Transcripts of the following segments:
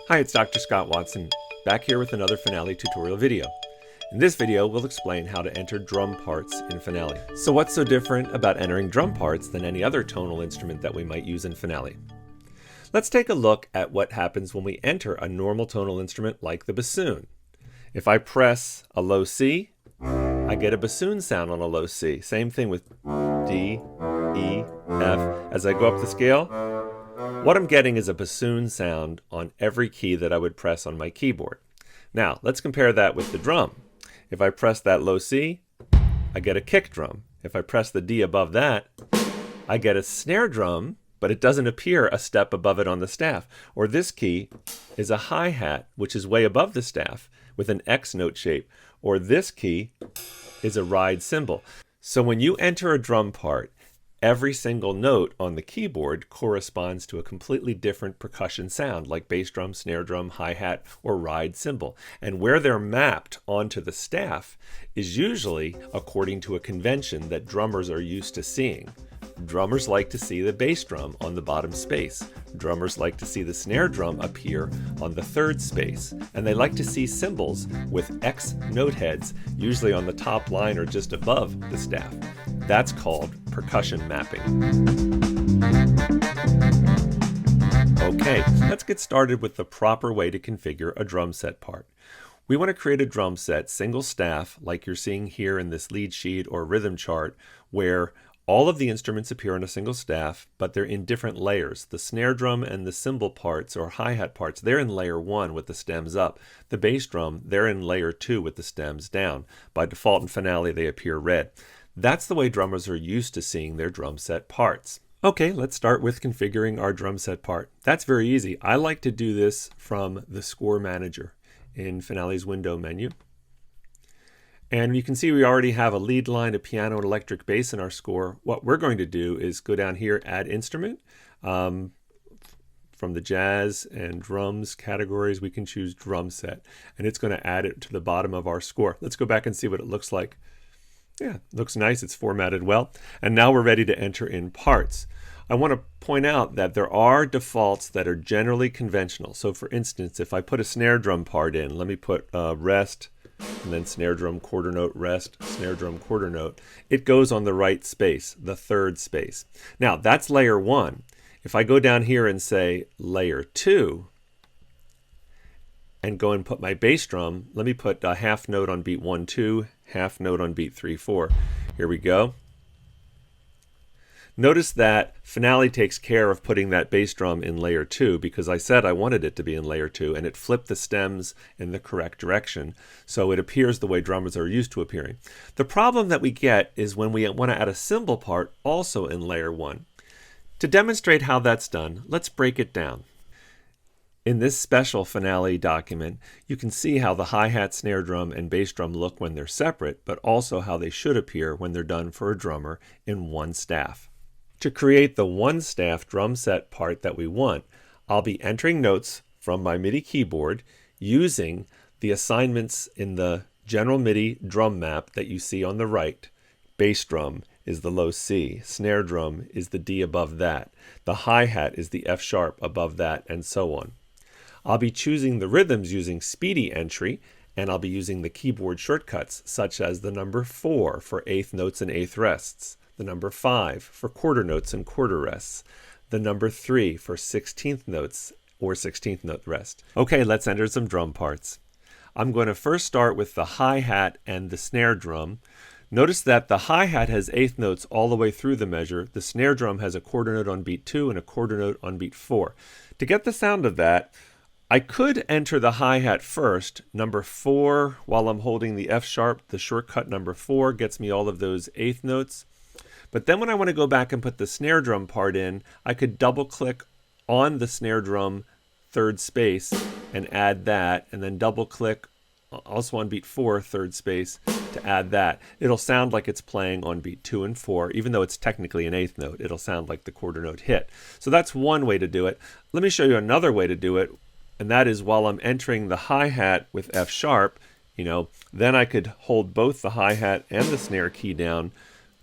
Hi, it's Dr. Scott Watson, back here with another Finale tutorial video. In this video, we'll explain how to enter drum parts in Finale. So what's so different about entering drum parts than any other tonal instrument that we might use in Finale? Let's take a look at what happens when we enter a normal tonal instrument like the bassoon. If I press a low C, I get a bassoon sound on a low C. Same thing with D, E, F. As I go up the scale, what I'm getting is a bassoon sound on every key that I would press on my keyboard. Now, let's compare that with the drum. If I press that low C, I get a kick drum. If I press the D above that, I get a snare drum, but it doesn't appear a step above it on the staff. Or this key is a hi-hat, which is way above the staff with an X note shape. Or this key is a ride cymbal. So when you enter a drum part, every single note on the keyboard corresponds to a completely different percussion sound, like bass drum, snare drum, hi-hat, or ride cymbal. And where they're mapped onto the staff is usually according to a convention that drummers are used to seeing. Drummers like to see the bass drum on the bottom space. Drummers like to see the snare drum appear on the third space. And they like to see cymbals with X note heads, usually on the top line or just above the staff. That's called percussion mapping. Okay, let's get started with the proper way to configure a drum set part. We want to create a drum set, single staff, like you're seeing here in this lead sheet or rhythm chart, where all of the instruments appear on a single staff, but they're in different layers. The snare drum and the cymbal parts or hi-hat parts, they're in layer 1 with the stems up. The bass drum, they're in layer 2 with the stems down. By default in Finale, they appear red. That's the way drummers are used to seeing their drum set parts. Okay, let's start with configuring our drum set part. That's very easy. I like to do this from the score manager in Finale's window menu. And you can see we already have a lead line, a piano, and electric bass in our score. What we're going to do is go down here, add instrument. From the jazz and drums categories, we can choose drum set. And it's going to add it to the bottom of our score. Let's go back and see what it looks like. Yeah, looks nice. It's formatted well. And now we're ready to enter in parts. I want to point out that there are defaults that are generally conventional. So for instance, if I put a snare drum part in, let me put rest, and then snare drum, quarter note, rest, snare drum, quarter note. It goes on the right space, the third space. Now, that's layer 1. If I go down here and say layer 2, and go and put my bass drum, let me put a half note on beat 1, 2, half note on beat 3, 4. Here we go. Notice that Finale takes care of putting that bass drum in layer 2 because I said I wanted it to be in layer 2, and it flipped the stems in the correct direction, so it appears the way drummers are used to appearing. The problem that we get is when we want to add a cymbal part also in layer 1. To demonstrate how that's done, let's break it down. In this special Finale document, you can see how the hi-hat, snare drum, and bass drum look when they're separate, but also how they should appear when they're done for a drummer in one staff. To create the one staff drum set part that we want, I'll be entering notes from my MIDI keyboard using the assignments in the general MIDI drum map that you see on the right. Bass drum is the low C, snare drum is the D above that, the hi-hat is the F sharp above that, and so on. I'll be choosing the rhythms using Speedy entry, and I'll be using the keyboard shortcuts such as the number 4 for eighth notes and eighth rests, the number 5 for quarter notes and quarter rests, the number 3 for 16th notes or 16th note rest. Okay, let's enter some drum parts. I'm going to first start with the hi-hat and the snare drum. Notice that the hi-hat has eighth notes all the way through the measure. The snare drum has a quarter note on beat 2 and a quarter note on beat 4. To get the sound of that, I could enter the hi-hat first, number 4, while I'm holding the F sharp. The shortcut number 4 gets me all of those eighth notes. But then when I want to go back and put the snare drum part in, I could double click on the snare drum third space and add that, and then double click also on beat 4 third space to add that. It'll sound like it's playing on beat 2 and 4, even though it's technically an eighth note. It'll sound like the quarter note hit. So that's one way to do it. Let me show you another way to do it, and that is while I'm entering the hi-hat with F sharp, then I could hold both the hi-hat and the snare key down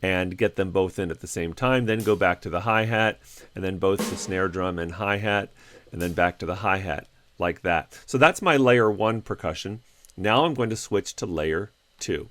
and get them both in at the same time, then go back to the hi-hat, and then both the snare drum and hi-hat, and then back to the hi-hat. like that. So that's my layer 1 percussion. Now I'm going to switch to layer 2.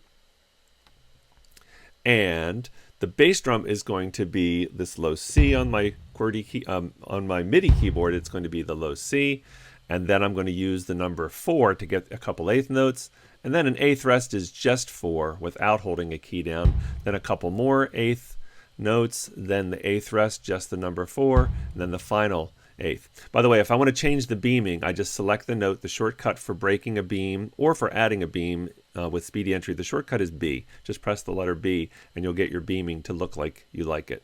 And the bass drum is going to be this low C on my QWERTY key, on my MIDI keyboard. It's going to be the low C, and then I'm going to use the number 4 to get a couple eighth notes, and then an eighth rest is just 4 without holding a key down. Then a couple more eighth notes, then the eighth rest, just the number 4, and then the final eighth. By the way, if I want to change the beaming, I just select the note. The shortcut for breaking a beam or for adding a beam with Speedy Entry, the shortcut is B. Just press the letter B and you'll get your beaming to look like you like it.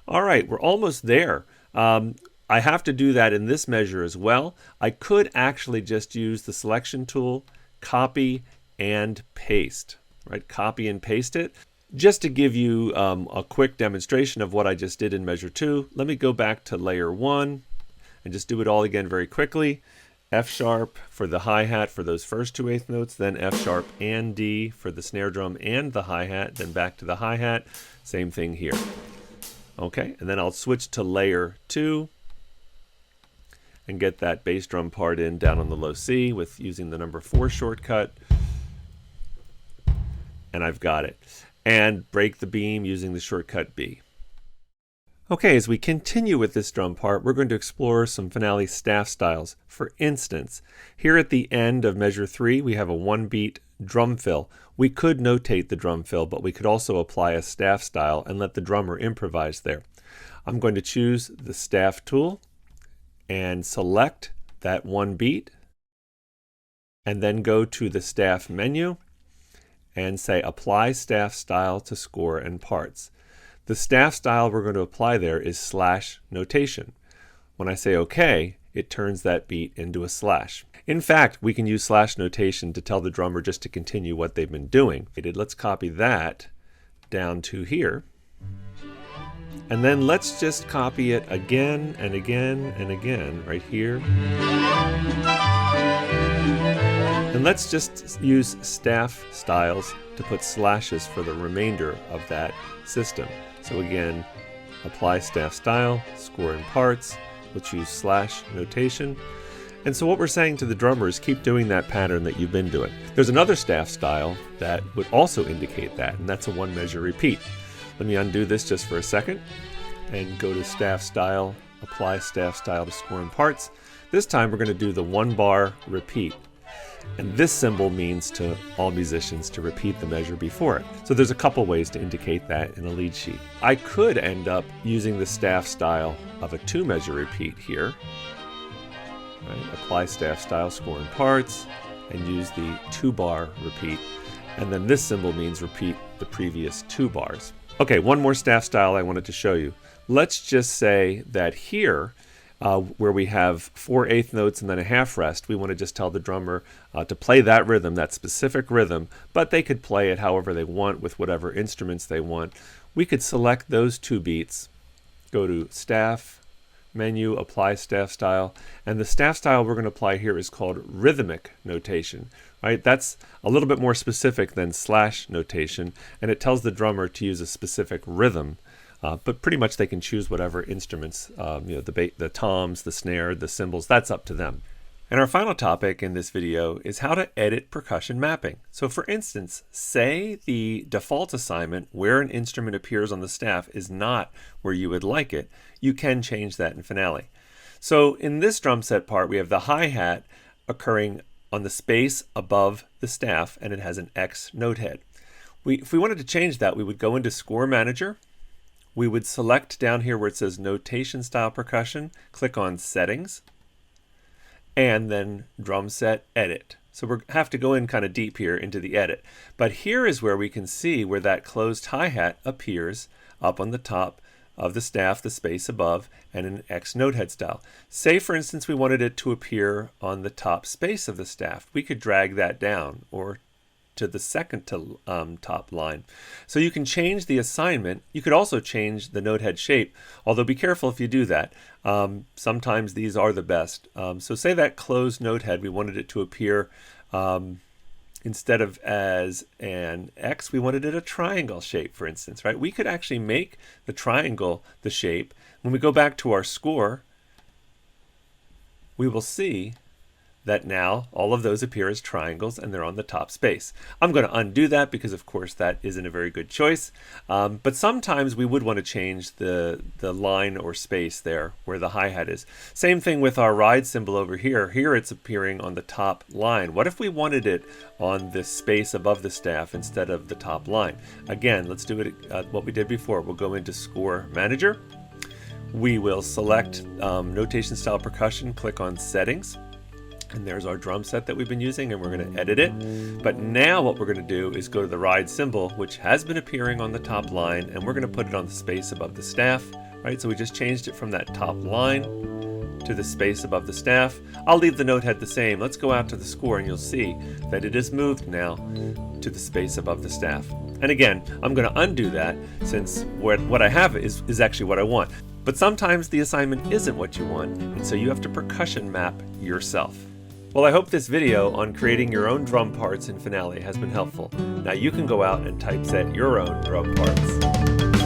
All right, we're almost there. I have to do that in this measure as well. I could actually just use the selection tool, copy and paste, right? Copy and paste it. Just to give you a quick demonstration of what I just did in measure 2, let me go back to layer 1 and just do it all again very quickly. F sharp for the hi-hat for those first 2 eighth notes, then F sharp and D for the snare drum and the hi-hat, then back to the hi-hat. Same thing here. Okay, and then I'll switch to layer 2 and get that bass drum part in down on the low C with using the number 4 shortcut. And I've got it. And break the beam using the shortcut B. Okay, as we continue with this drum part, we're going to explore some finale staff styles. For instance, here at the end of measure 3, we have a 1-beat drum fill. We could notate the drum fill, but we could also apply a staff style and let the drummer improvise there. I'm going to choose the staff tool and select that 1 beat, and then go to the staff menu and say apply staff style to score and parts. The staff style we're going to apply there is slash notation. When I say OK, it turns that beat into a slash. In fact, we can use slash notation to tell the drummer just to continue what they've been doing. Let's copy that down to here. And then let's just copy it again and again and again right here. And let's just use staff styles to put slashes for the remainder of that system. So again, apply staff style, score and parts. We'll choose slash notation. And so what we're saying to the drummer is keep doing that pattern that you've been doing. There's another staff style that would also indicate that, and that's a 1-measure repeat. Let me undo this just for a second and go to staff style, apply staff style to score and parts. This time we're going to do the 1-bar repeat. And this symbol means to all musicians to repeat the measure before it. So there's a couple ways to indicate that in a lead sheet. I could end up using the staff style of a 2-measure repeat here. Right? Apply staff style, score and parts, and use the 2-bar repeat. And then this symbol means repeat the previous 2 bars. Okay, one more staff style I wanted to show you. Let's just say that here, where we have 4 eighth notes and then a half rest, we want to just tell the drummer to play that rhythm, that specific rhythm, but they could play it however they want with whatever instruments they want. We could select those 2 beats, go to staff, menu, apply staff style, and the staff style we're going to apply here is called rhythmic notation. Right? That's a little bit more specific than slash notation, and it tells the drummer to use a specific rhythm. But pretty much they can choose whatever instruments, the toms, the snare, the cymbals, that's up to them. And our final topic in this video is how to edit percussion mapping. So for instance, say the default assignment where an instrument appears on the staff is not where you would like it. You can change that in Finale. So in this drum set part, we have the hi-hat occurring on the space above the staff, and it has an X note head. If we wanted to change that, we would go into Score Manager. We would select down here where it says Notation Style Percussion, click on Settings, and then Drum Set Edit. So we have to go in kind of deep here into the edit. But here is where we can see where that closed hi-hat appears up on the top of the staff, the space above, and an X note head style. Say, for instance, we wanted it to appear on the top space of the staff. We could drag that down or to the second to top line. So you can change the assignment. You could also change the note head shape, although be careful if you do that. Sometimes these are the best. So say that closed note head, we wanted it to appear instead of as an X, we wanted it a triangle shape, for instance, right? We could actually make the triangle the shape. When we go back to our score, we will see that now all of those appear as triangles and they're on the top space. I'm going to undo that because of course that isn't a very good choice, but sometimes we would want to change the line or space there where the hi-hat is. Same thing with our ride symbol over here. Here it's appearing on the top line. What if we wanted it on the space above the staff instead of the top line? Again, let's do it what we did before. We'll go into Score Manager. We will select Notation Style Percussion, click on Settings. And there's our drum set that we've been using, and we're going to edit it. But now what we're going to do is go to the ride symbol, which has been appearing on the top line, and we're going to put it on the space above the staff. Right, so we just changed it from that top line to the space above the staff. I'll leave the note head the same. Let's go out to the score, and you'll see that it is moved now to the space above the staff. And again, I'm going to undo that since what I have is actually what I want. But sometimes the assignment isn't what you want, and so you have to percussion map yourself. Well, I hope this video on creating your own drum parts in Finale has been helpful. Now you can go out and typeset your own drum parts.